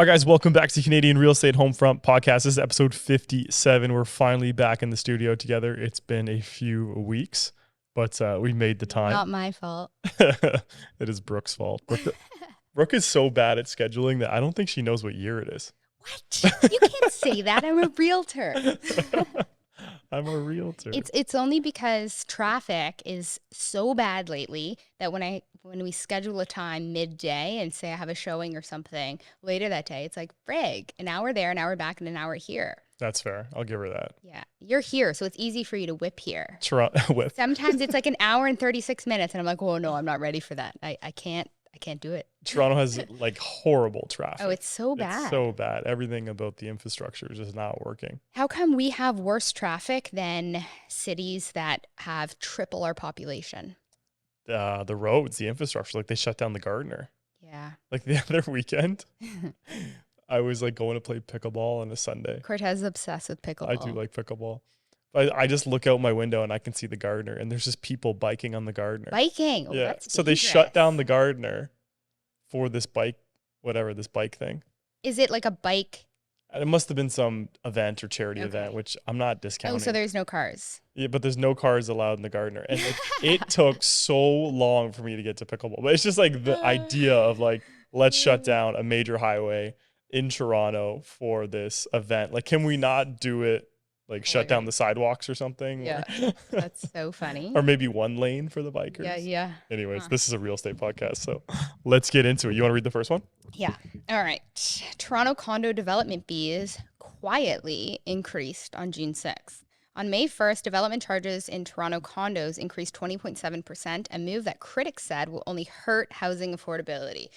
All right, guys, welcome back to Canadian Real Estate Homefront Podcast. This is episode 57. We're finally back in the studio together. It's been a few weeks, but we made the time. Not my fault. It is Brooke's fault. Brooke is so bad at scheduling that I don't think she knows what year it is. What? You can't say that. I'm a realtor. I'm a realtor. It's only because traffic is so bad lately that when we schedule a time midday and say I have a showing or something later that day, it's like, frig, an hour there, an hour back, and an hour here. That's fair. I'll give her that. Yeah. You're here, so it's easy for you to whip here. Whip. Sometimes it's like an hour and 36 minutes, and I'm like, oh, no, I'm not ready for that. I can't do it. Toronto has like horrible traffic. Oh, it's so bad. It's so bad. Everything about the infrastructure is just not working. How come we have worse traffic than cities that have triple our population? The roads, the infrastructure, like they shut down the Gardiner. Yeah. Like the other weekend, I was like going to play pickleball on a Sunday. Cortez is obsessed with pickleball. I do like pickleball. I just look out my window and I can see the Gardiner, and there's just people biking on the Gardiner. Biking? Oh, yeah. That's so they shut down the Gardiner for this bike, this bike thing. Is it like a bike? It must have been some event or charity event, which I'm not discounting. Oh, so there's no cars. Yeah, but there's no cars allowed in the Gardiner. And it took so long for me to get to pickleball. But it's just like the idea of like, let's shut down a major highway in Toronto for this event. Like, can we not do it? Like shut down the sidewalks or something. Yeah, that's so funny. Or maybe one lane for the bikers. Yeah. Anyways, This is a real estate podcast, so let's get into it. You want to read the first one? Yeah. All right. Toronto condo development fees quietly increased on June 6th. On May 1st, development charges in Toronto condos increased 20.7%, a move that critics said will only hurt housing affordability.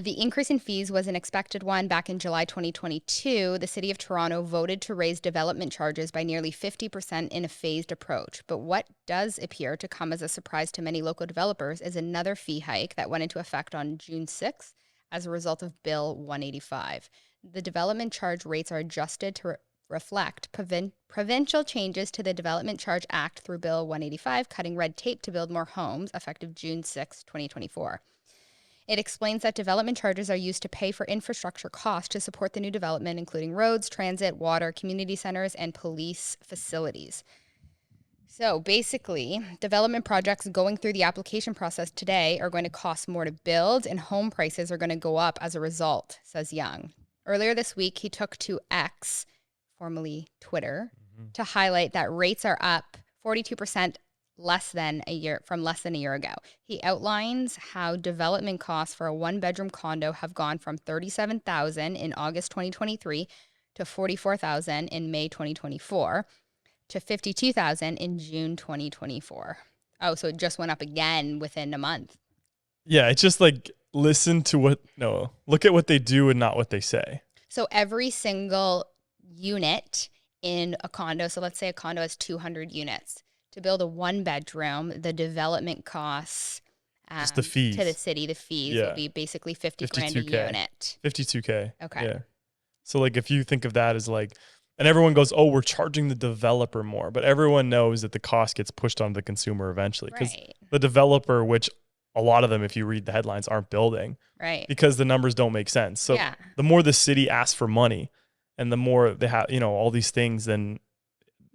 The increase in fees was an expected one. Back in July 2022, the City of Toronto voted to raise development charges by nearly 50% in a phased approach. But what does appear to come as a surprise to many local developers is another fee hike that went into effect on June 6th as a result of Bill 185. The development charge rates are adjusted to reflect provincial changes to the Development Charge Act through Bill 185, cutting red tape to build more homes, effective June 6, 2024. It explains that development charges are used to pay for infrastructure costs to support the new development, including roads, transit, water, community centers, and police facilities. So basically, development projects going through the application process today are going to cost more to build, and home prices are going to go up as a result, says Young. Earlier this week, he took to X, formerly Twitter, to highlight that rates are up 42% less than a year ago. He outlines how development costs for a one-bedroom condo have gone from $37,000 in August 2023 to $44,000 in May 2024 to $52,000 in June 2024. Oh, so it just went up again within a month. Yeah, it's just like look at what they do and not what they say. So every single unit in a condo, so let's say a condo has 200 units. To build a one-bedroom, the development costs just the fees to the city. The fees will be basically $50,000 a unit. $52K. Okay. Yeah. So like if you think of that as like, and everyone goes, oh, we're charging the developer more, but everyone knows that the cost gets pushed onto the consumer eventually because the developer, which a lot of them, if you read the headlines, aren't building, right? Because the numbers don't make sense. So the more the city asks for money, and the more they have, all these things, then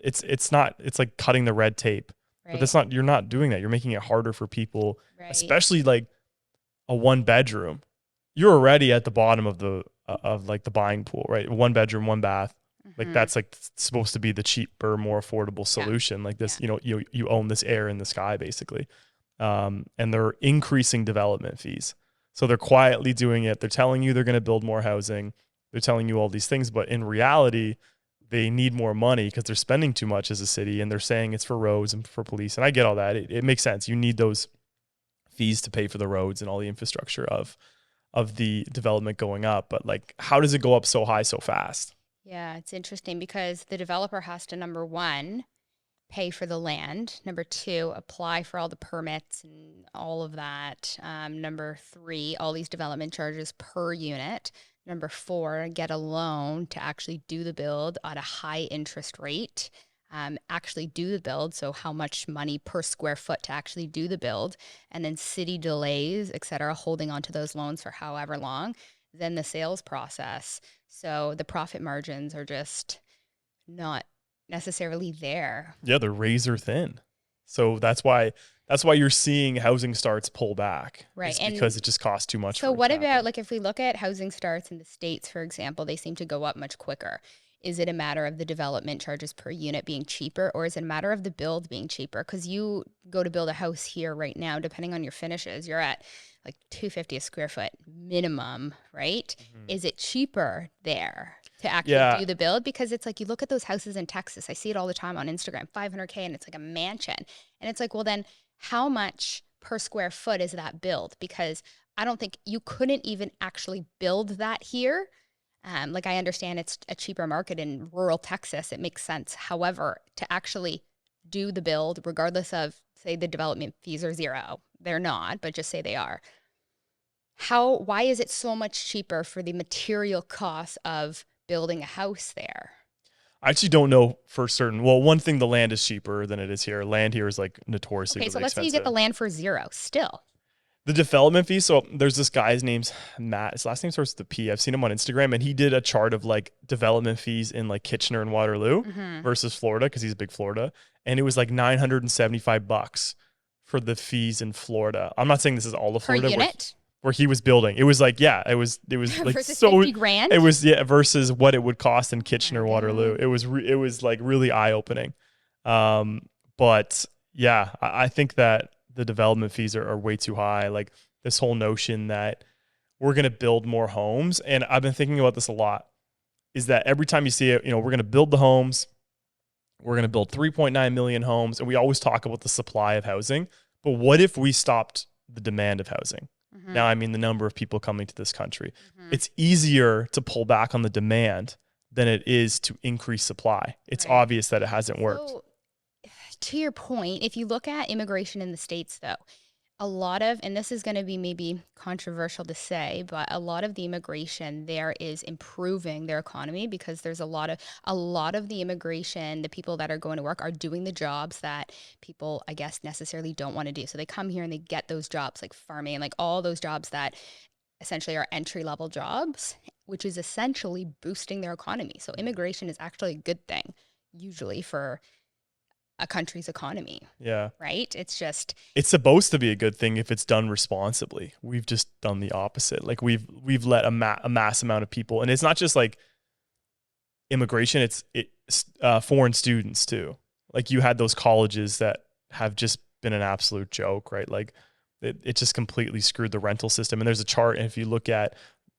it's like cutting the red tape, but you're not doing that. You're making it harder for people, especially like a one bedroom. You're already at the bottom of the buying pool, right? One bedroom, one bath. Like that's like supposed to be the cheaper, more affordable solution. Like this, you own this air in the sky basically. And they're increasing development fees. So they're quietly doing it. They're telling you they're going to build more housing. They're telling you all these things, but in reality, they need more money because they're spending too much as a city, and they're saying it's for roads and for police. And I get all that. It makes sense. You need those fees to pay for the roads and all the infrastructure of the development going up. But like, how does it go up so high so fast? Yeah, it's interesting because the developer has to, number one, pay for the land. Number two, apply for all the permits and all of that. Number three, all these development charges per unit. Number four, get a loan to actually do the build at a high interest rate. actually do the build. So how much money per square foot to actually do the build, and then city delays, et cetera, holding on to those loans for however long, then the sales process. So the profit margins are just not necessarily there. Yeah, they're razor thin. So that's why you're seeing housing starts pull back. Right. It's because it just costs too much. So what about, like, if we look at housing starts in the States, for example, they seem to go up much quicker. Is it a matter of the development charges per unit being cheaper, or is it a matter of the build being cheaper? Because you go to build a house here right now, depending on your finishes, you're at like $250 a square foot minimum, right? Mm-hmm. Is it cheaper there to actually do the build? Because it's like, you look at those houses in Texas, I see it all the time on Instagram, $500K, and it's like a mansion. And it's like, well, then how much per square foot is that build? Because I don't think you couldn't even actually build that here. Like, I understand it's a cheaper market in rural Texas. It makes sense. However, to actually do the build, regardless of, say, the development fees are zero, they're not, but just say they are. Why is it so much cheaper for the material costs of building a house there? I actually don't know for certain. Well, one thing, the land is cheaper than it is here. Land here is like notoriously really expensive. Okay, so let's say you get the land for zero still. The development fee. So there's this guy's name's Matt. His last name starts with the P. I've seen him on Instagram, and he did a chart of like development fees in like Kitchener and Waterloo versus Florida, because he's a big Florida. And it was like $975 for the fees in Florida. I'm not saying this is all of Florida. Per unit? Where he was building. It was like, it was like versus so 50 grand. It was versus what it would cost in Kitchener, Waterloo. It was like really eye opening. But yeah, I think that the development fees are way too high. Like, this whole notion that we're going to build more homes. And I've been thinking about this a lot, is that every time you see it, we're going to build the homes, we're going to build 3.9 million homes. And we always talk about the supply of housing, but what if we stopped the demand of housing? Mm-hmm. Now, I mean, the number of people coming to this country, it's easier to pull back on the demand than it is to increase supply. It's obvious that it hasn't worked. To your point, if you look at immigration in the States, though, a lot of, and this is going to be maybe controversial to say, but a lot of the immigration there is improving their economy, because there's a lot of the immigration, the people that are going to work are doing the jobs that people, I guess, necessarily don't want to do. So they come here and they get those jobs like farming, like all those jobs that essentially are entry-level jobs, which is essentially boosting their economy. So immigration is actually a good thing, usually, for a country's economy. Yeah. Right? It's supposed to be a good thing if it's done responsibly. We've just done the opposite. Like, we've let a mass amount of people, and it's not just like immigration, it's foreign students too. Like, you had those colleges that have just been an absolute joke, right? Like, it just completely screwed the rental system. And there's a chart, and if you look at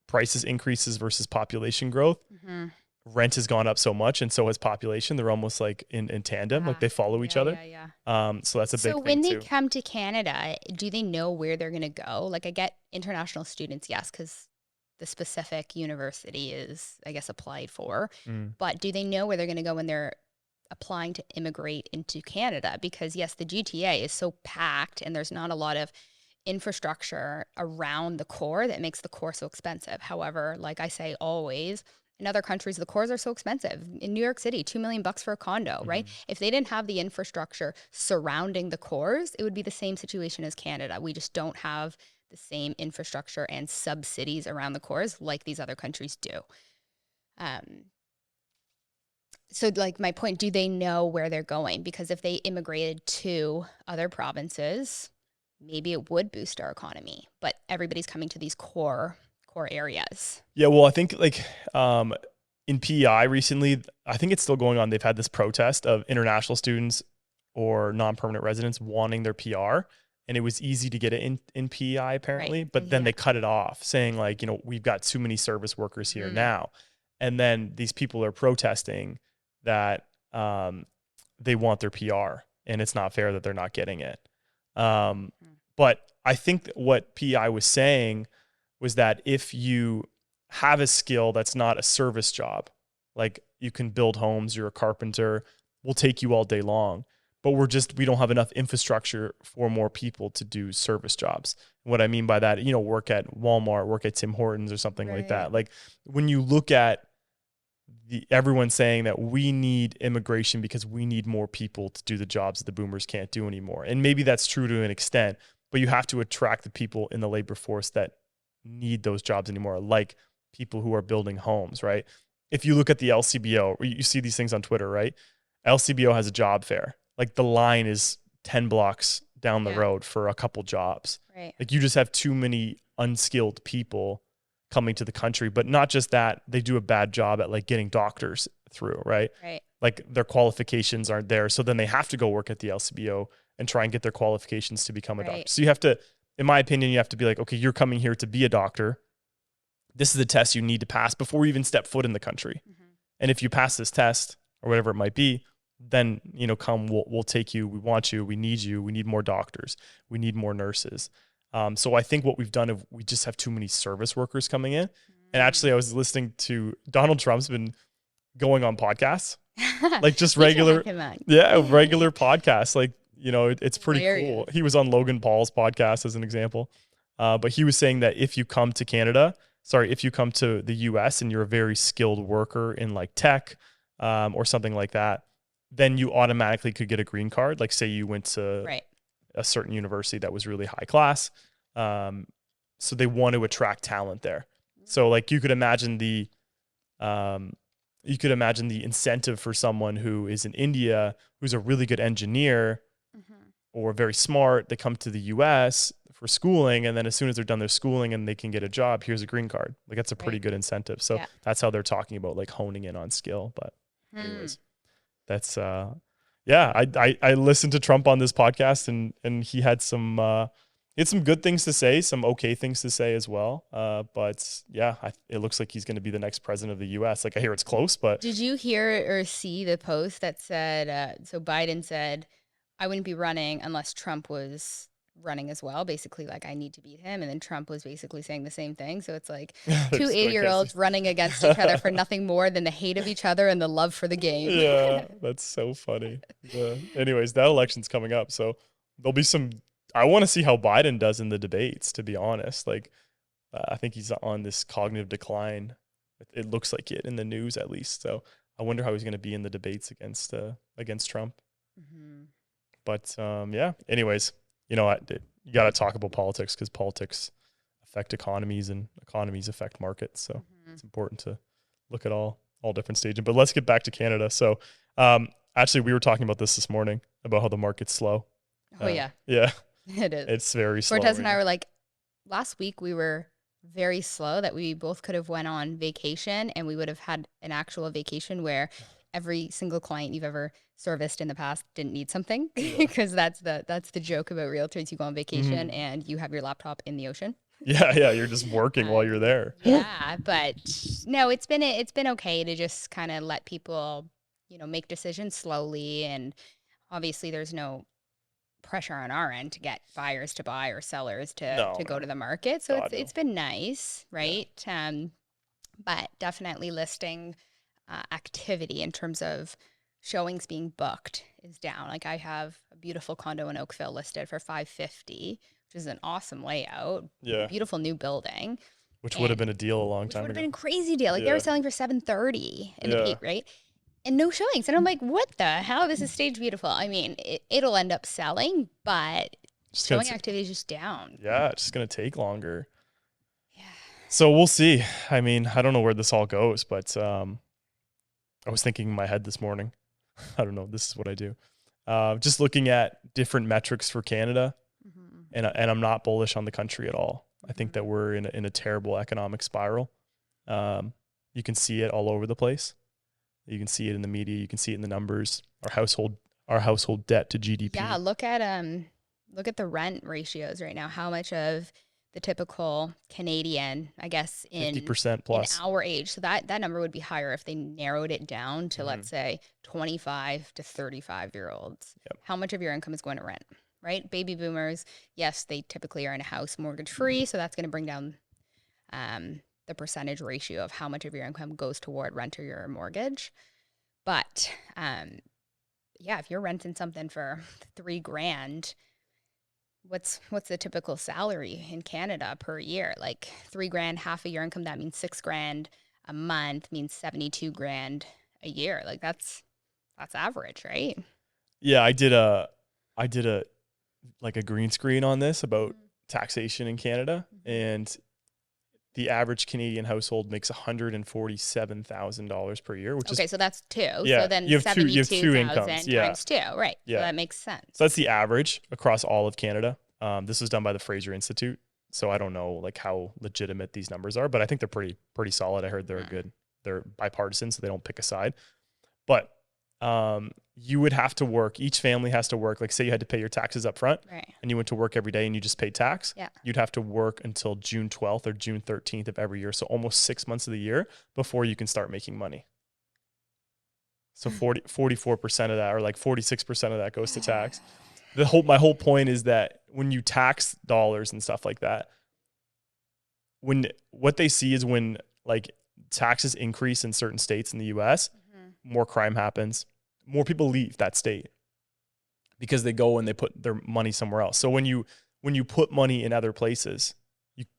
prices increases versus population growth, rent has gone up so much, and so has population. They're almost like in tandem, like they follow each other. So that's a big thing. So when they come to Canada, do they know where they're going to go? Like, I get international students, yes, because the specific university is, I guess, applied for. But do they know where they're going to go when they're applying to immigrate into Canada? Because yes, the GTA is so packed, and there's not a lot of infrastructure around the core that makes the core so expensive. However, like I say always, in other countries, the cores are so expensive. In New York City, $2 million for a condo, right? If they didn't have the infrastructure surrounding the cores, it would be the same situation as Canada. We just don't have the same infrastructure and sub-cities around the cores like these other countries do. So, like, my point, do they know where they're going? Because if they immigrated to other provinces, maybe it would boost our economy. But everybody's coming to these core areas. Yeah, well, I think like in PEI recently, I think it's still going on. They've had this protest of international students or non-permanent residents wanting their PR, and it was easy to get it in PEI apparently, but then they cut it off, saying like, we've got too many service workers here now. And then these people are protesting that they want their PR, and it's not fair that they're not getting it. But I think what PEI was saying was that if you have a skill that's not a service job, like you can build homes, you're a carpenter, we'll take you all day long, but we don't have enough infrastructure for more people to do service jobs. What I mean by that, work at Walmart, work at Tim Hortons or something like that. Like, when you look at everyone's saying that we need immigration because we need more people to do the jobs that the boomers can't do anymore. And maybe that's true to an extent, but you have to attract the people in the labor force that need those jobs anymore, like people who are building homes, right? If you look at the LCBO, you see these things on Twitter, right? LCBO has a job fair. Like the line is 10 blocks down the road for a couple jobs. Right. Like you just have too many unskilled people coming to the country. But not just that, they do a bad job at like getting doctors through, right? Right. Like their qualifications aren't there. So then they have to go work at the LCBO and try and get their qualifications to become a doctor. So you have to, in my opinion, you have to be like, okay, you're coming here to be a doctor. This is the test you need to pass before you even step foot in the country. And if you pass this test or whatever it might be, then, you know, come, we'll take you. We want you. We need you. We need more doctors. We need more nurses. So I think what we've done is we just have too many service workers coming in. And actually I was listening to Donald Trump's been going on podcasts, like just regular podcasts. Like, you know, it's pretty cool. He was on Logan Paul's podcast as an example. But he was saying that if you come to if you come to the US and you're a very skilled worker in like tech, or something like that, then you automatically could get a green card. Like say you went to a certain university that was really high class. So they want to attract talent there. So like you could imagine the incentive for someone who is in India, who's a really good engineer or very smart. They come to the US for schooling. And then as soon as they're done their schooling and they can get a job, here's a green card. Like that's a pretty good incentive. So that's how they're talking about like honing in on skill. But anyways, that's, I listened to Trump on this podcast and he had some good things to say, some okay things to say as well. But yeah, it looks like he's going to be the next president of the US. Like I hear it's close, but. Did you hear or see the post that said, so Biden said, I wouldn't be running unless Trump was running as well. Basically like I need to beat him. And then Trump was basically saying the same thing. So it's like two 8-year-olds running against each other for nothing more than the hate of each other and the love for the game. Yeah, that's so funny. Anyways, that election's coming up. So there'll be I want to see how Biden does in the debates, to be honest. Like, I think he's on this cognitive decline. It looks like it in the news, at least. So I wonder how he's going to be in the debates against Trump. But yeah, anyways, you know, you got to talk about politics because politics affect economies and economies affect markets. So it's important to look at all different stages. But let's get back to Canada. So actually, we were talking about this morning about how the market's slow. Oh, yeah. Yeah. It is. It's very slow. Cortez and I were like, last week we were very slow that we both could have went on vacation and we would have had an actual vacation where every single client you've ever serviced in the past didn't need something because that's the joke about realtors. You go on vacation and you have your laptop in the ocean. Yeah, you're just working while you're there. Yeah, but no, it's been okay to just kind of let people, you know, make decisions slowly, and obviously there's no pressure on our end to get buyers to buy or sellers to go to the market. So it's been nice, right? Yeah. But definitely listing activity in terms of showings being booked is down. Like I have a beautiful condo in Oakville listed for $550, which is an awesome layout. Yeah. Beautiful new building. Which would have been a deal a long time ago. Would have been a crazy deal. Like they were selling for $730 in the peak, right? And no showings. And I'm like, what the hell? This is staged beautiful. I mean, it'll end up selling, but showing activity is just down. Yeah, it's just going to take longer. Yeah. So we'll see. I mean, I don't know where this all goes, but I was thinking in my head this morning. I don't know. This is what I do. Just looking at different metrics for Canada, and I'm not bullish on the country at all. I think that we're in a terrible economic spiral. You can see it all over the place. You can see it in the media. You can see it in the numbers. Our household debt to GDP. Yeah, look at the rent ratios right now. How much of the typical Canadian, I guess, in 50% plus in our age. So that number would be higher if they narrowed it down to let's say 25 to 35-year-olds. Yep. How much of your income is going to rent, right? Baby boomers, yes, they typically are in a house mortgage free, so that's going to bring down the percentage ratio of how much of your income goes toward rent or your mortgage. But yeah, if you're renting something for $3,000, what's the typical salary in Canada per year? Like $3,000, half of your income, that means $6,000 a month means 72 grand a year. Like that's average, right? Yeah, I did a like a green screen on this about taxation in Canada, and the average Canadian household makes $147,000 per year, which is okay. So that's two. yeah. So then You have two incomes. 72,000 Yeah, times two, right? yeah. So that makes sense. So that's the average across all of Canada. This was done by the Fraser Institute, so I don't know like how legitimate these numbers are, but I think they're pretty solid. I heard they're good. They're bipartisan, so they don't pick a side. But you would have to work. Each family has to work. Like say you had to pay your taxes up front, right? And you went to work every day and you just paid tax. Yeah. You'd have to work until June 12th or June 13th of every year. So almost 6 months of the year before you can start making money. So 44% of that, or like 46% of that goes to tax. My whole point is that when you tax dollars and stuff like that, what they see is when like taxes increase in certain states in the US, more crime happens, more people leave that state because they go and they put their money somewhere else. So when you put money in other places,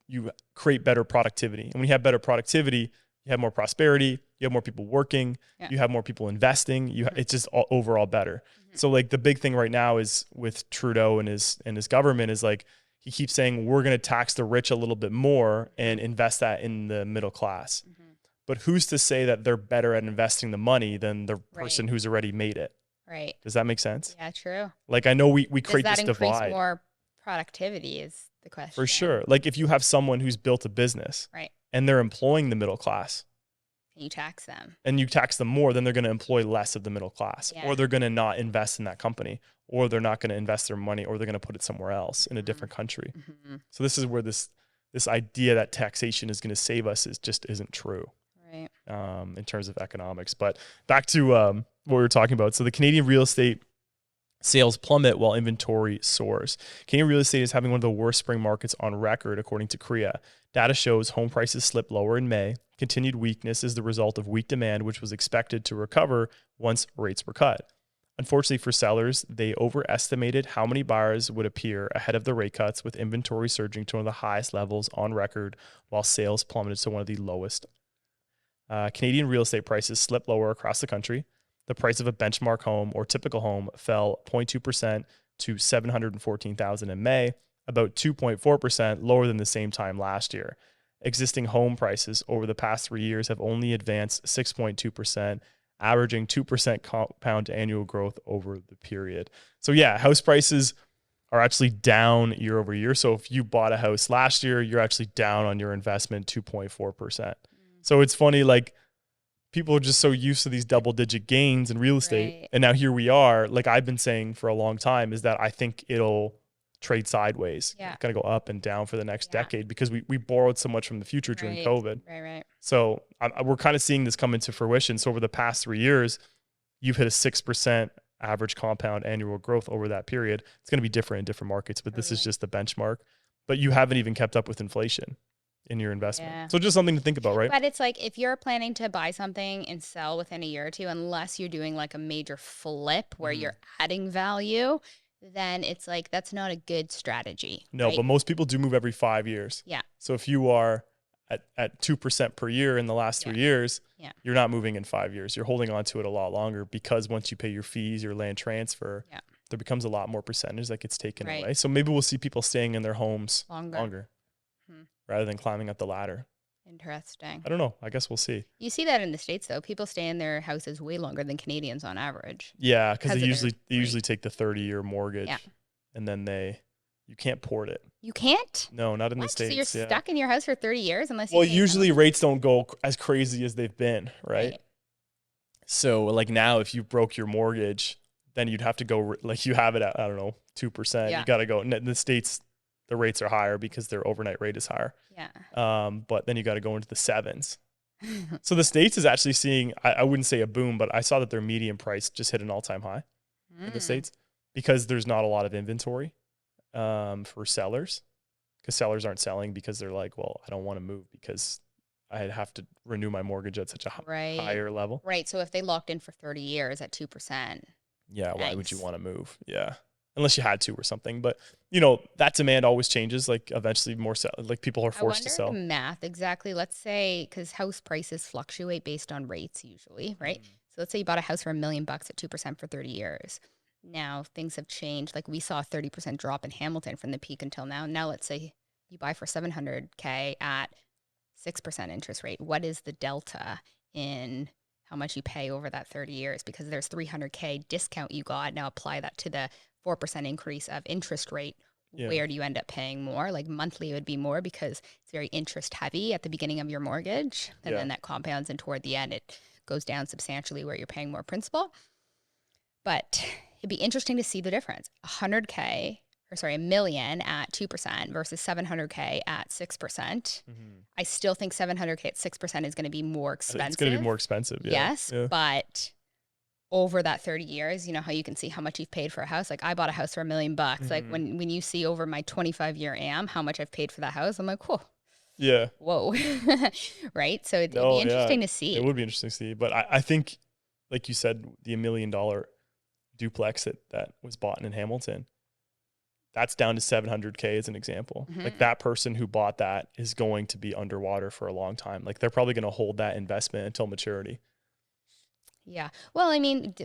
you create better productivity. And when you have better productivity, you have more prosperity, you have more people working, you have more people investing, it's just overall better. So like the big thing right now is with Trudeau and his government is like he keeps saying we're going to tax the rich a little bit more and invest that in the middle class. But who's to say that they're better at investing the money than the person who's already made it? Right. Does that make sense? Yeah, true. Like I know we create this divide. Does that increase more productivity is the question. For sure. Like if you have someone who's built a business and they're employing the middle class. And you tax them. And you tax them more, then they're going to employ less of the middle class. Yeah. Or they're going to not invest in that company. Or they're not going to invest their money, or they're going to put it somewhere else in a different country. So this is where this idea that taxation is going to save us isn't true. Right. In terms of economics. But back to what we were talking about. So the Canadian real estate sales plummet while inventory soars. Canadian real estate is having one of the worst spring markets on record, according to CREA. Data shows home prices slipped lower in May. Continued weakness is the result of weak demand, which was expected to recover once rates were cut. Unfortunately for sellers, they overestimated how many buyers would appear ahead of the rate cuts, with inventory surging to one of the highest levels on record, while sales plummeted to one of the lowest. Canadian real estate prices slipped lower across the country. The price of a benchmark home or typical home fell 0.2% to $714,000 in May, about 2.4% lower than the same time last year. Existing home prices over the past 3 years have only advanced 6.2%, averaging 2% compound annual growth over the period. So yeah, house prices are actually down year over year. So if you bought a house last year, you're actually down on your investment 2.4%. So it's funny, like people are just so used to these double digit gains in real estate. Right. And now here we are, like I've been saying for a long time, is that I think it'll trade sideways. Yeah. It's going to go up and down for the next decade because we borrowed so much from the future during COVID. Right. So we're kind of seeing this come into fruition. So over the past 3 years, you've hit a 6% average compound annual growth over that period. It's going to be different in different markets, but this is just the benchmark. But you haven't even kept up with inflation in your investment. Yeah. So just something to think about, right? But it's like if you're planning to buy something and sell within a year or two, unless you're doing like a major flip where you're adding value, then it's like that's not a good strategy. No, but most people do move every 5 years. Yeah. So if you are at 2% per year in the last 3 years, you're not moving in 5 years. You're holding on to it a lot longer because once you pay your fees, your land transfer, there becomes a lot more percentage that gets taken away. So maybe we'll see people staying in their homes longer. Rather than climbing up the ladder. Interesting. I don't know. I guess we'll see. You see that in the States, though. People stay in their houses way longer than Canadians on average. Yeah, because they usually take the 30-year mortgage, and then you can't port it. You can't? No, not in the States. So you're stuck in your house for 30 years unless you. Well, usually rates don't go as crazy as they've been, right? So like now, if you broke your mortgage, then you'd have to go like you have it at 2%. You got to go in the States. The rates are higher because their overnight rate is higher. Yeah. But then you got to go into the 7s. So the States is actually seeing, I wouldn't say a boom, but I saw that their median price just hit an all-time high in the States because there's not a lot of inventory for sellers, because sellers aren't selling because they're like, well, I don't want to move because I have to renew my mortgage at such a higher level. Right. So if they locked in for 30 years at 2%. Yeah. Why would you want to move? Yeah. unless you had to or something. But that demand always changes. Like eventually like people are forced to sell. The math exactly. Let's say, because house prices fluctuate based on rates usually, right? So let's say you bought a house for $1 million at 2% for 30 years. Now things have changed. Like we saw a 30% drop in Hamilton from the peak until now. Now let's say you buy for $700K at 6% interest rate. What is the delta in how much you pay over that 30 years? Because there's $300K discount you got. Now apply that to the 4% increase of interest rate. Yeah. Where do you end up paying more? Like monthly it would be more because it's very interest heavy at the beginning of your mortgage. And then that compounds, and toward the end it goes down substantially where you're paying more principal. But it'd be interesting to see the difference. $1 million at 2% versus $700K at 6%. I still think $700K at 6% is going to be more expensive. It's going to be more expensive. Yeah. Yes. Yeah. But over that 30 years, how you can see how much you've paid for a house. Like I bought a house for $1 million. Like when you see over my 25-year AM, how much I've paid for that house, I'm like, whoa. Yeah. Whoa. Right. So it'd be interesting to see. It would be interesting to see. But I think, like you said, the $1 million duplex that was bought in Hamilton, that's down to $700K as an example. Like that person who bought that is going to be underwater for a long time. Like they're probably going to hold that investment until maturity. Yeah. Well, I mean,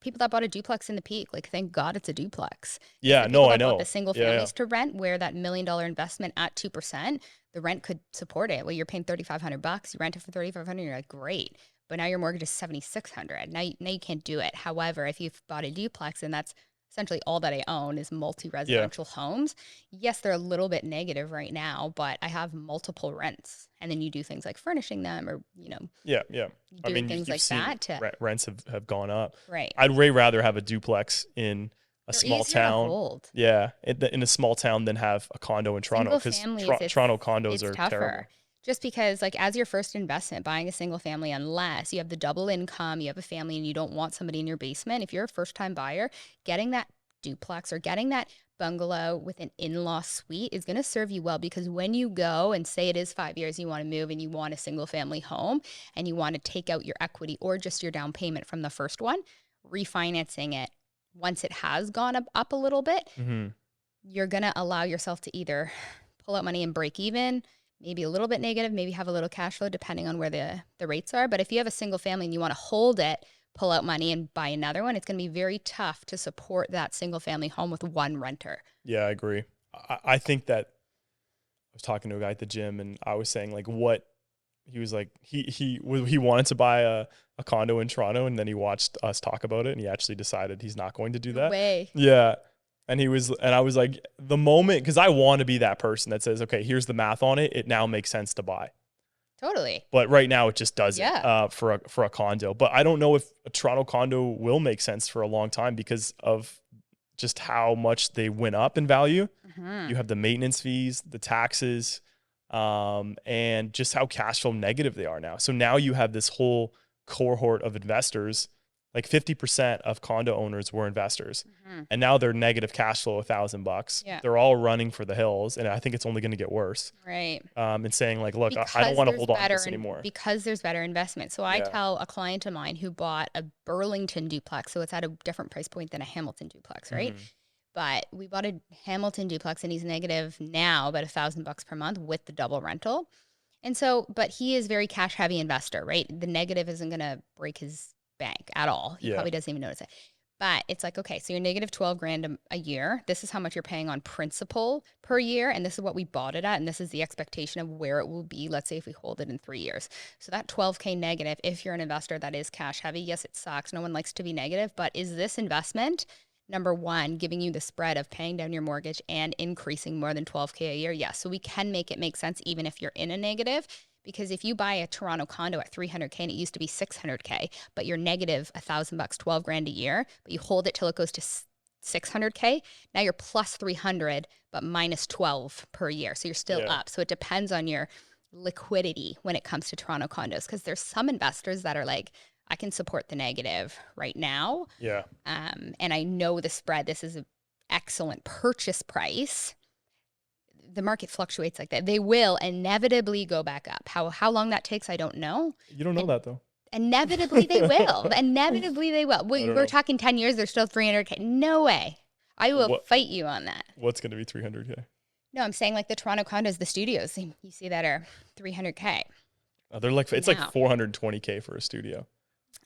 people that bought a duplex in the peak, like thank God it's a duplex. Yeah, no, I know. Bought the single families to rent, where that $1 million investment at 2%, the rent could support it. Well, you're paying $3,500, you rent it for $3,500, you're like, great. But now your mortgage is $7,600. Now you can't do it. However, if you've bought a duplex and that's essentially all that I own is multi-residential homes. Yes, they're a little bit negative right now, but I have multiple rents. And then you do things like furnishing them or, doing things like that. Rents have gone up. Right. I'd way rather have a duplex in a small town. Hold. Yeah, in a small town than have a condo in Toronto, because Toronto condos are tougher. terrible. Just because, like, as your first investment, buying a single family, unless you have the double income, you have a family, and you don't want somebody in your basement, if you're a first-time buyer, getting that duplex or getting that bungalow with an in-law suite is going to serve you well, because when you go and say it is 5 years, you want to move and you want a single-family home and you want to take out your equity or just your down payment from the first one, refinancing it once it has gone up a little bit, you're going to allow yourself to either pull out money and break even, maybe a little bit negative, maybe have a little cash flow depending on where the rates are. But if you have a single family and you want to hold it, pull out money and buy another one, it's going to be very tough to support that single family home with one renter. Yeah, I agree. I think that I was talking to a guy at the gym and I was saying like what he was like, he wanted to buy a condo in Toronto, and then he watched us talk about it and he actually decided he's not going to do that. No way. Yeah. And I was like, the moment, because I want to be that person that says, okay, here's the math on it. It now makes sense to buy. Totally. But right now it just doesn't for a condo. But I don't know if a Toronto condo will make sense for a long time because of just how much they went up in value. You have the maintenance fees, the taxes, and just how cash flow negative they are now. So now you have this whole cohort of investors. Like 50% of condo owners were investors, and now they're negative cash flow $1,000. Yeah. They're all running for the hills, and I think it's only going to get worse. Right. And saying like, look, I don't want to hold on to this anymore. Because there's better investment. So I tell a client of mine who bought a Burlington duplex, so it's at a different price point than a Hamilton duplex, right? But we bought a Hamilton duplex, and he's negative now about $1,000 per month with the double rental. And so, but he is very cash heavy investor, right? The negative isn't going to break his bank at all. He probably doesn't even notice it. But it's like, okay, so you're negative $12,000 a year. This is how much you're paying on principal per year. And this is what we bought it at. And this is the expectation of where it will be. Let's say if we hold it in 3 years. So that $12,000 negative, if you're an investor that is cash heavy, yes, it sucks. No one likes to be negative, but is this investment, number one, giving you the spread of paying down your mortgage and increasing more than $12,000 a year? Yes. So we can make it make sense even if you're in a negative. Because if you buy a Toronto condo at $300,000 and it used to be $600,000, but you're negative $1,000, $12,000 a year, but you hold it till it goes to $600,000, now you're plus $300,000, but minus $12,000 per year. So you're still up. So it depends on your liquidity when it comes to Toronto condos. Because there's some investors that are like, I can support the negative right now. Yeah. And I know the spread. This is an excellent purchase price. The market fluctuates like that. They will inevitably go back up. How long that takes, I don't know. You don't know that though. Inevitably they will. Inevitably they will. We're talking 10 years, they're still $300,000. No way. I will fight you on that. What's going to be 300K? No, I'm saying like the Toronto condos, the studios, you see that are 300K. They're like, it's like 420K for a studio.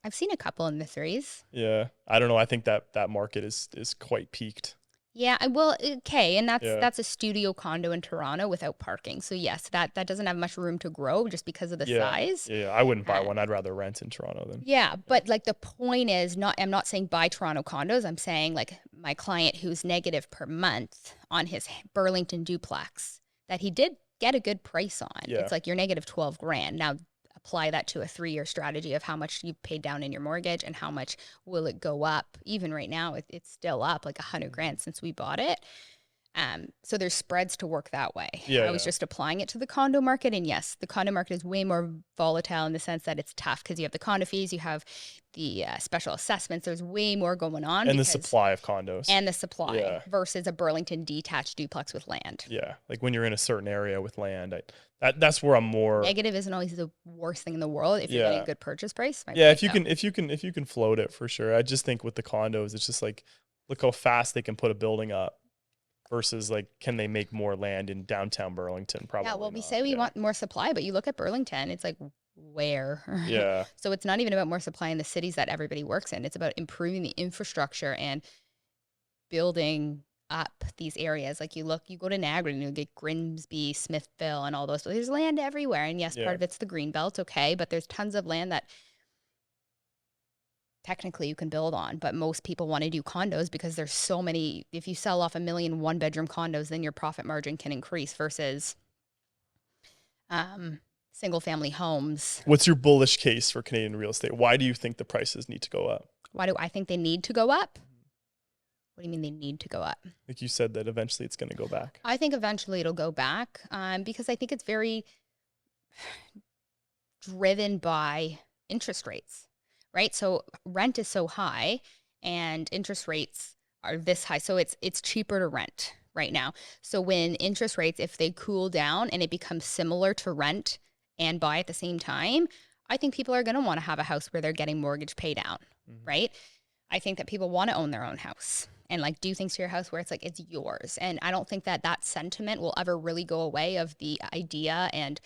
I've seen a couple in the threes. Yeah. I don't know. I think that market is quite peaked. Yeah, well, okay, and that's a studio condo in Toronto without parking. So yes, that doesn't have much room to grow just because of the size. Yeah, I wouldn't buy one. I'd rather rent in Toronto than. Yeah, but like the point is I'm not saying buy Toronto condos. I'm saying like my client who's negative per month on his Burlington duplex that he did get a good price on. Yeah. It's like you're negative 12 grand. Now apply that to a 3-year strategy of how much you paid down in your mortgage and how much will it go up. Even right now, it's still up like 100 grand since we bought it. So there's spreads to work that way. Yeah, I was just applying it to the condo market. And yes, the condo market is way more volatile in the sense that it's tough because you have the condo fees, you have the special assessments. There's way more going on. And the supply of condos. And the supply versus a Burlington detached duplex with land. Yeah, like when you're in a certain area with land, that's where I'm more. Negative isn't always the worst thing in the world if you're getting a good purchase price. If you can float it for sure. I just think with the condos, it's just like, look how fast they can put a building up. Versus like, can they make more land in downtown Burlington? Probably. Yeah, well, we say we want more supply, but you look at Burlington, it's like, where? Yeah. So it's not even about more supply in the cities that everybody works in. It's about improving the infrastructure and building up these areas. Like you go to Niagara and you get Grimsby, Smithville, and all those. So there's land everywhere. And yes, part of it's the green belt, okay, but there's tons of land that technically you can build on, but most people want to do condos because there's so many. If you sell off 1 million one-bedroom condos, then your profit margin can increase versus single-family homes. What's your bullish case for Canadian real estate? Why do you think the prices need to go up? Why do I think they need to go up? What do you mean they need to go up? Like you said that eventually it's going to go back. I think eventually it'll go back because I think it's very driven by interest rates. Right? So rent is so high and interest rates are this high. So it's cheaper to rent right now. So when interest rates, if they cool down and it becomes similar to rent and buy at the same time, I think people are going to want to have a house where they're getting mortgage pay down, right? I think that people want to own their own house and like do things to your house where it's like, it's yours. And I don't think that sentiment will ever really go away of the idea and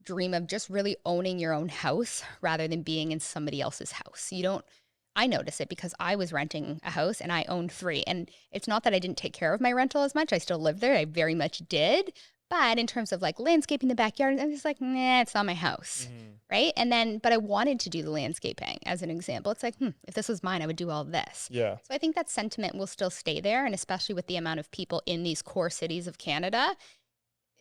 dream of just really owning your own house rather than being in somebody else's house. I notice it because I was renting a house and I owned 3. And it's not that I didn't take care of my rental as much. I still live there. I very much did. But in terms of like landscaping the backyard, I'm just like, nah, it's not my house. Right. And then, but I wanted to do the landscaping as an example. It's like, if this was mine, I would do all this. Yeah. So I think that sentiment will still stay there. And especially with the amount of people in these core cities of Canada,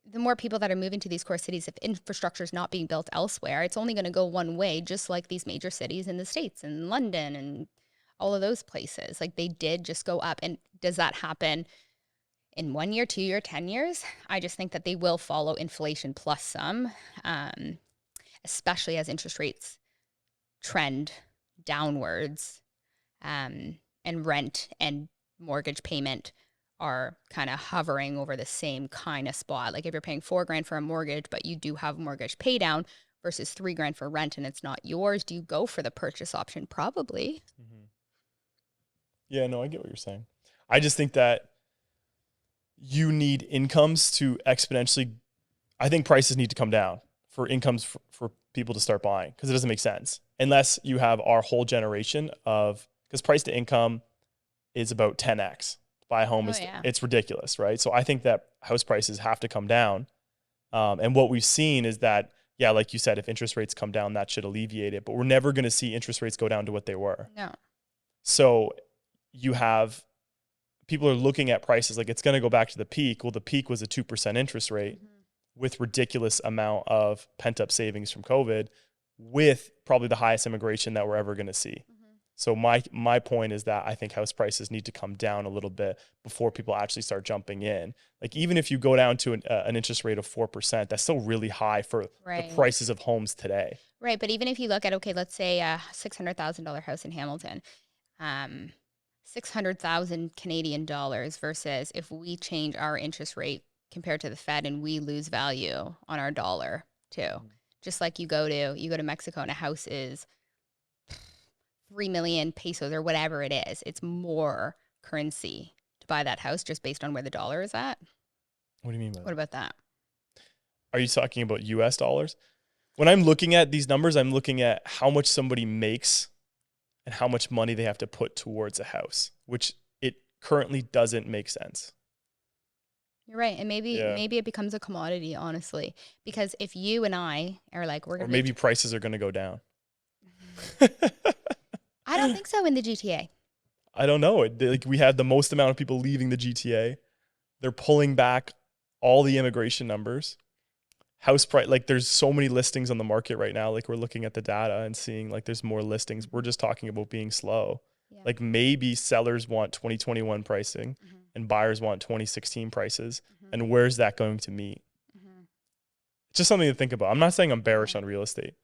the more people that are moving to these core cities, if infrastructure is not being built elsewhere, it's only going to go one way, just like these major cities in the States and London and all of those places. Like they did just go up. And does that happen in 1 year, 2 year, 10 years? I just think that they will follow inflation plus some, especially as interest rates trend downwards, and rent and mortgage payment are kind of hovering over the same kind of spot. Like if you're paying $4 grand for a mortgage, but you do have mortgage pay down versus $3 grand for rent and it's not yours, do you go for the purchase option? Probably. Yeah, no, I get what you're saying. I just think that you need incomes to exponentially, I think prices need to come down for incomes for people to start buying because it doesn't make sense unless you have our whole generation because price to income is about 10x. Buy a home it's ridiculous, right? So I think that house prices have to come down. And what we've seen is that, yeah, like you said, if interest rates come down, that should alleviate it. But we're never going to see interest rates go down to what they were. No. So you have people are looking at prices like it's going to go back to the peak. Well, the peak was a 2% interest rate with ridiculous amount of pent up savings from COVID with probably the highest immigration that we're ever going to see. So my point is that I think house prices need to come down a little bit before people actually start jumping in. Like even if you go down to an interest rate of 4%, that's still really high for the prices of homes today. Right, but even if you look at, okay, let's say a $600,000 house in Hamilton, 600,000 Canadian dollars versus if we change our interest rate compared to the Fed and we lose value on our dollar too. Just like you go to Mexico and a house is 3 million pesos or whatever it is, it's more currency to to buy that house just based on where the dollar is at. What do you mean by that? What about that? Are you talking about US dollars? When I'm looking at these numbers, I'm looking at how much somebody makes and how much money they have to put towards a house, which it currently doesn't make sense. You're right. And maybe it becomes a commodity, honestly. Because if you and I are like, we're going to... Or maybe prices are going to go down. I don't think so in the GTA. I don't know. Like, we had the most amount of people leaving the GTA. They're pulling back all the immigration numbers. House price, like there's so many listings on the market right now. Like we're looking at the data and seeing like there's more listings. We're just talking about being slow. Yeah. Like maybe sellers want 2021 pricing and buyers want 2016 prices. And where's that going to meet? It's just something to think about. I'm not saying I'm bearish on real estate.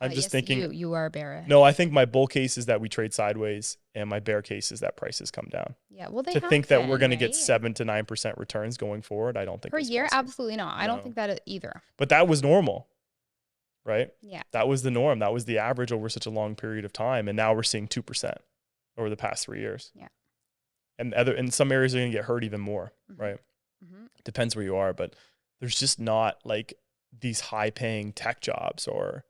I'm just thinking you are bearish. No, I think my bull case is that we trade sideways, and my bear case is that prices come down. Yeah, well, to think that we're going to get 7 to 9% returns going forward, I don't think per year. Possible. Absolutely not. I don't think that either. But that was normal, right? Yeah, that was the norm. That was the average over such a long period of time, and now we're seeing 2% over the past 3 years. Yeah, and some areas are going to get hurt even more, right? Depends where you are, but there's just not like these high-paying tech jobs or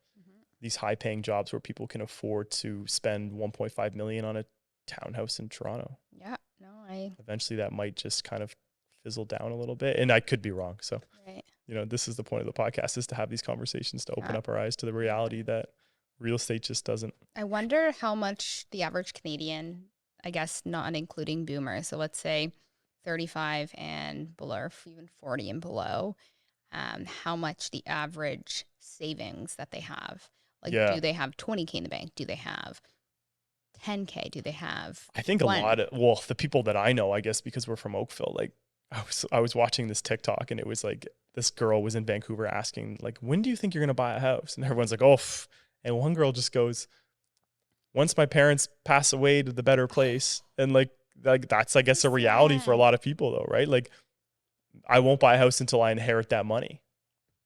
these high-paying jobs where people can afford to spend $1.5 million on a townhouse in Toronto. Yeah, no, eventually that might just kind of fizzle down a little bit, and I could be wrong. So, this is the point of the podcast, is to have these conversations, to open up our eyes to the reality that real estate just doesn't. I wonder how much the average Canadian, I guess not including boomers, so let's say 35 and below, or even 40 and below, how much the average savings that they have. Like, do they have 20K in the bank? Do they have 10K? Do they have? I think a lot of, the people that I know, I guess, because we're from Oakville, like I was watching this TikTok, and it was like this girl was in Vancouver asking, like, when do you think you're going to buy a house? And everyone's like, and one girl just goes, once my parents pass away to the better place. And like that's, I guess, a reality for a lot of people though, right? Like, I won't buy a house until I inherit that money,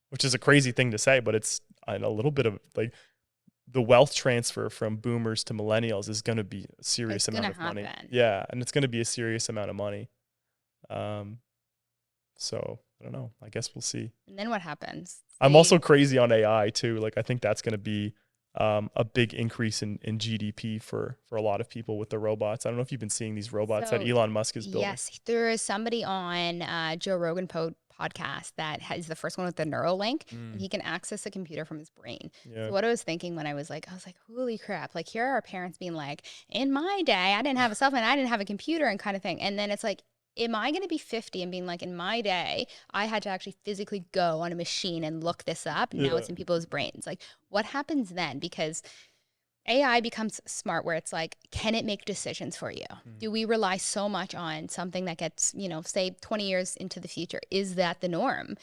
which is a crazy thing to say, but it's a little bit of like the wealth transfer from boomers to millennials is going to be a serious amount of money. Yeah. And it's going to be a serious amount of money. So I don't know, I guess we'll see. And then what happens? I'm also crazy on AI too. Like, I think that's going to be a big increase in GDP for a lot of people with the robots. I don't know if you've been seeing these robots that Elon Musk is building. Yes, there is somebody on Joe Rogan podcast that is the first one with the Neuralink, and he can access a computer from his brain. So what I was thinking when I was like, holy crap, like here are our parents being like, in my day, I didn't have a cell phone, I didn't have a computer, and kind of thing. And then it's like, am I going to be 50 and being like, in my day, I had to actually physically go on a machine and look this up. And now it's in people's brains. Like, what happens then? Because AI becomes smart where it's like, can it make decisions for you? Do we rely so much on something that gets, say 20 years into the future? Is that the norm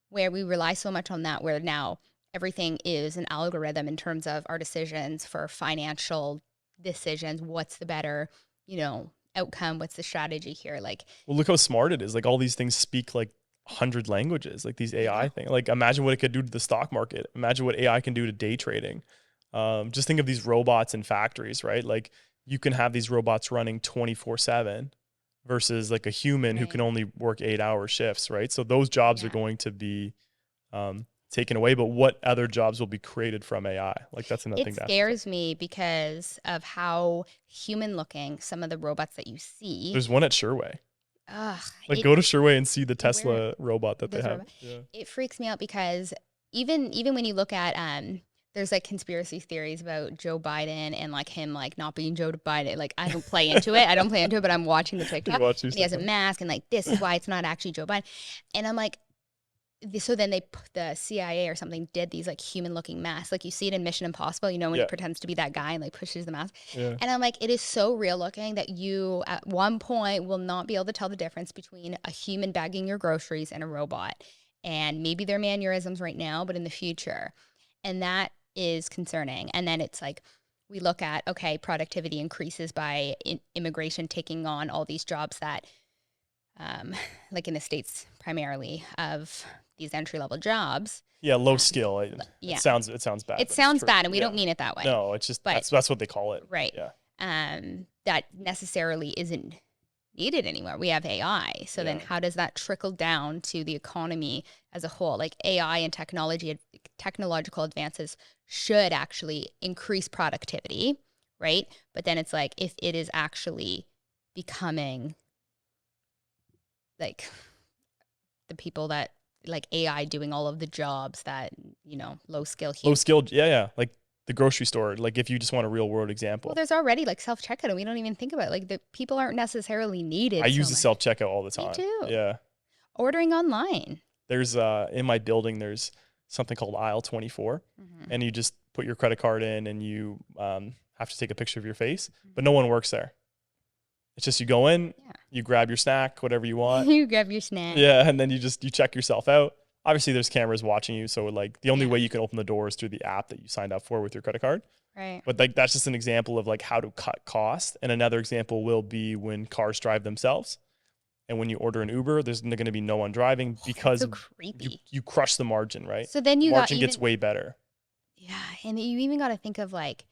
where we rely so much on that, where now everything is an algorithm in terms of our decisions for financial decisions? What's the better, outcome? What's the strategy here? Like, well, look how smart it is. Like, all these things speak like 100 languages, like these AI things. Like, imagine what it could do to the stock market. Imagine what AI can do to day trading. Just think of these robots in factories, right? Like, you can have these robots running 24/7 versus like a human who can only work 8-hour shifts, right? So those jobs are going to be taken away, but what other jobs will be created from AI? Like, that's another thing. It scares me because of how human looking some of the robots that you see. There's one at Sherway. Go to Sherway and see the Tesla robot that they have. Yeah. It freaks me out because even when you look at there's like conspiracy theories about Joe Biden and like him like not being Joe Biden. Like, I don't play into it. But I'm watching the TikTok. And he has a mask, and like, this is why it's not actually Joe Biden. And I'm like, so then the CIA or something did these like human looking masks. Like, you see it in Mission Impossible, when he pretends to be that guy and like pushes the mask. Yeah. And I'm like, it is so real looking that you at one point will not be able to tell the difference between a human bagging your groceries and a robot. And maybe they're mannerisms right now, but in the future. And that is concerning. And then it's like, we look at, okay, productivity increases by immigration taking on all these jobs that, like in the States primarily, of these entry-level jobs. Yeah, low skill. It sounds bad. It sounds bad, and we don't mean it that way. No, it's just, that's what they call it. Right. Yeah. That necessarily isn't needed anymore. We have AI. So then how does that trickle down to the economy as a whole? Like AI and technological advances should actually increase productivity, right? But then it's like, if it is actually becoming like the people that like AI doing all of the jobs that, low skill. Yeah. Like the grocery store. Like if you just want a real world example. Well, there's already like self-checkout and we don't even think about it. Like the people aren't necessarily needed. I use the self-checkout all the time. Me too. Yeah. Ordering online. There's in my building, there's something called aisle 24 and you just put your credit card in and you have to take a picture of your face, but no one works there. It's just you go in, you grab your snack, whatever you want. You grab your snack. Yeah, and then you check yourself out. Obviously, there's cameras watching you, so like the only way you can open the door is through the app that you signed up for with your credit card. Right. But like that's just an example of like how to cut cost. And another example will be when cars drive themselves. And when you order an Uber, there's going to be no one driving because so creepy. You crush the margin, right? So then margin gets way better. Yeah, and you even got to think of like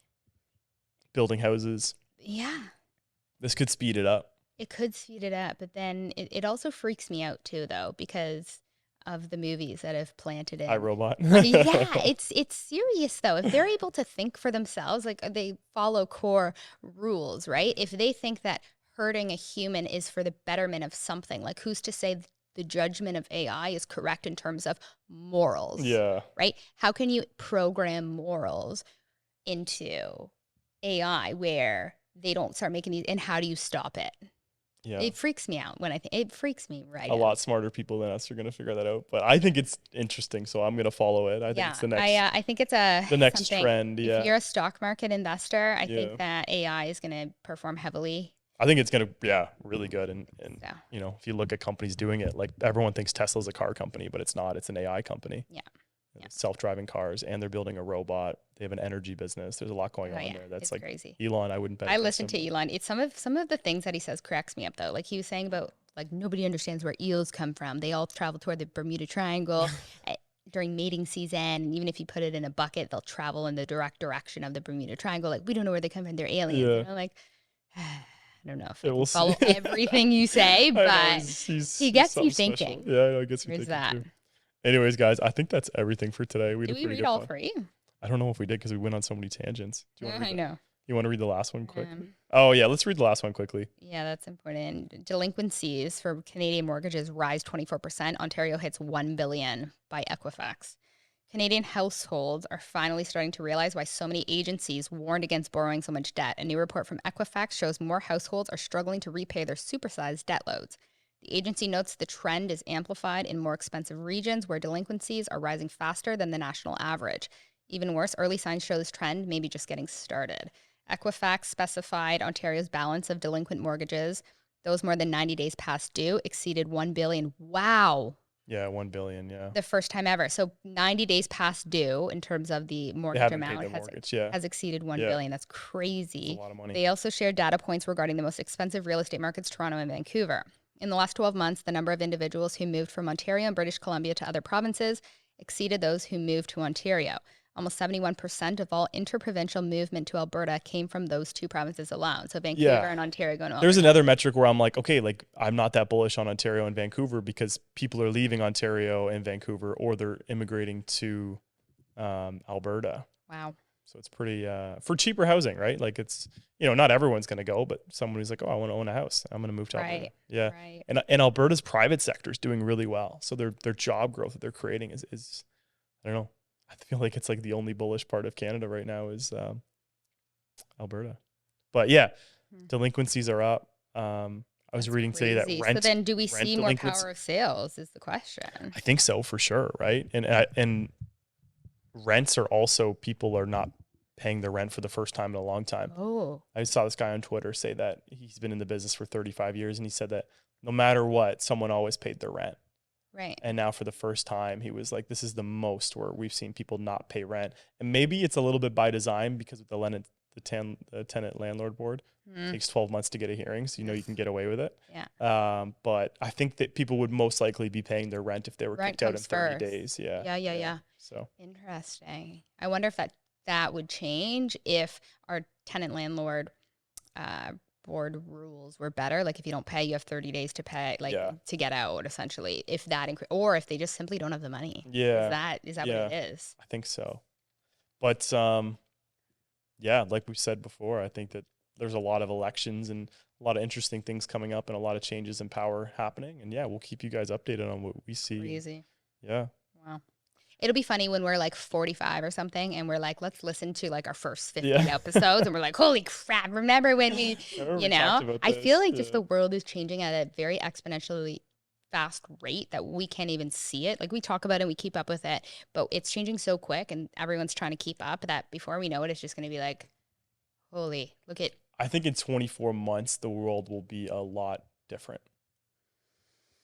building houses. Yeah. This could speed it up. It could speed it up, but then it also freaks me out too, though, because of the movies that have planted in. iRobot. Yeah, it's serious though. If they're able to think for themselves, like they follow core rules, right? If they think that hurting a human is for the betterment of something, like who's to say the judgment of AI is correct in terms of morals? Yeah. Right? How can you program morals into AI where they don't start making these, and how do you stop it? Yeah. It freaks me out when it freaks me right A lot smarter people than us are going to figure that out, but I think it's interesting, so I'm going to follow it. I think it's the next I think it's the next trend. Yeah. If you're a stock market investor, I think that AI is going to perform heavily. I think it's going to really good, and if you look at companies doing it, like everyone thinks Tesla's a car company, but it's not. It's an AI company. Yeah. Self-driving cars, and they're building a robot. They have an energy business. There's a lot going on there. That's like crazy. Elon, I wouldn't bet. I listen to Elon. It's some of the things that he says cracks me up though. Like he was saying about like nobody understands where eels come from. They all travel toward the Bermuda Triangle during mating season. And even if you put it in a bucket, they'll travel in the direct direction of the Bermuda Triangle. Like we don't know where they come from. They're aliens. Like I don't know if I can follow everything you say, but he gets you thinking. Special. Yeah, it gets you thinking that. too. Anyways, guys, I think that's everything for today. Did we read all three? I don't know if we did because we went on so many tangents. Do you want to read I know. You want to read the last one quick? Oh, yeah. Let's read the last one quickly. Yeah, that's important. Delinquencies for Canadian mortgages rise 24%. Ontario hits $1 billion by Equifax. Canadian households are finally starting to realize why so many agencies warned against borrowing so much debt. A new report from Equifax shows more households are struggling to repay their supersized debt loads. The agency notes the trend is amplified in more expensive regions where delinquencies are rising faster than the national average. Even worse, early signs show this trend may be just getting started. Equifax specified Ontario's balance of delinquent mortgages, those more than 90 days past due, exceeded $1 billion. Wow. Yeah, $1 billion, yeah. The first time ever. So 90 days past due in terms of the mortgage amount has exceeded $1 billion. That's crazy. That's a lot of money. They also shared data points regarding the most expensive real estate markets, Toronto and Vancouver. In the last 12 months, the number of individuals who moved from Ontario and British Columbia to other provinces exceeded those who moved to Ontario. Almost 71% of all interprovincial movement to Alberta came from those two provinces alone. So Vancouver and Ontario going to There's another metric where I'm like, okay, like I'm not that bullish on Ontario and Vancouver because people are leaving Ontario and Vancouver or they're immigrating to Alberta. Wow. So it's pretty, for cheaper housing, right? Like it's, not everyone's going to go, but someone who's like, oh, I want to own a house. I'm going to move to Alberta. Yeah. Right. And Alberta's private sector is doing really well. So their job growth that they're creating is, I don't know. I feel like it's like the only bullish part of Canada right now is Alberta. But yeah, delinquencies are up. I was reading today that rent. So then do we see more power of sales is the question. I think so for sure, right? And rents are also, people are not paying their rent for the first time in a long time. Oh. I saw this guy on Twitter say that he's been in the business for 35 years and he said that no matter what, someone always paid their rent. Right. And now for the first time, he was like, this is the most where we've seen people not pay rent. And maybe it's a little bit by design because of the tenant landlord board. It takes 12 months to get a hearing. So, you can get away with it. Yeah. But I think that people would most likely be paying their rent if they were kicked out in 30 days. Yeah. So interesting. I wonder if that would change if our tenant landlord board rules were better. Like if you don't pay, you have 30 days to pay, like to get out essentially, if that, or if they just simply don't have the money. Yeah. Is that what it is? I think so. But, yeah, like we said before, I think that there's a lot of elections and a lot of interesting things coming up and a lot of changes in power happening. And yeah, we'll keep you guys updated on what we see. Crazy. Yeah. Wow. It'll be funny when we're like 45 or something and we're like, let's listen to like our first 50 episodes. And we're like, holy crap. Remember when we, I feel like just the world is changing at a very exponentially fast rate that we can't even see it. Like we talk about it and we keep up with it, but it's changing so quick and everyone's trying to keep up that before we know it, it's just going to be like, holy, look at. I think in 24 months, the world will be a lot different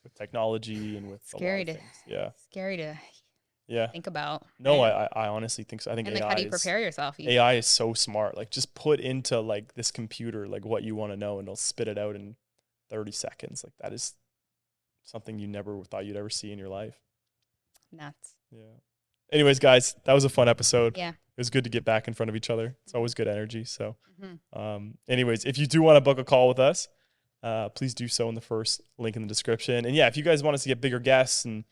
with technology and with scary a lot of things. Yeah. Scary to think about. No, right? I honestly think so. I think and like, how do you prepare yourself? AI is so smart. Like just put into like this computer, like what you want to know and it'll spit it out in 30 seconds. Like that is something you never thought you'd ever see in your life. Nuts. Yeah. Anyways, guys, that was a fun episode. Yeah. It was good to get back in front of each other. It's always good energy. So, anyways, if you do want to book a call with us, please do so in the first link in the description. And yeah, if you guys want us to get bigger guests and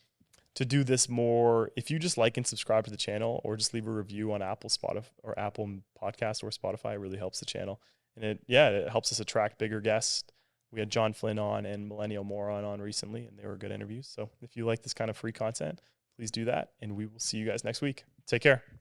to do this more, if you just like and subscribe to the channel or just leave a review on Apple, Spotify, or Apple Podcast or Spotify, it really helps the channel. And it helps us attract bigger guests. We had John Flynn on and Millennial Moron on recently, and they were good interviews. So if you like this kind of free content, please do that. And we will see you guys next week. Take care.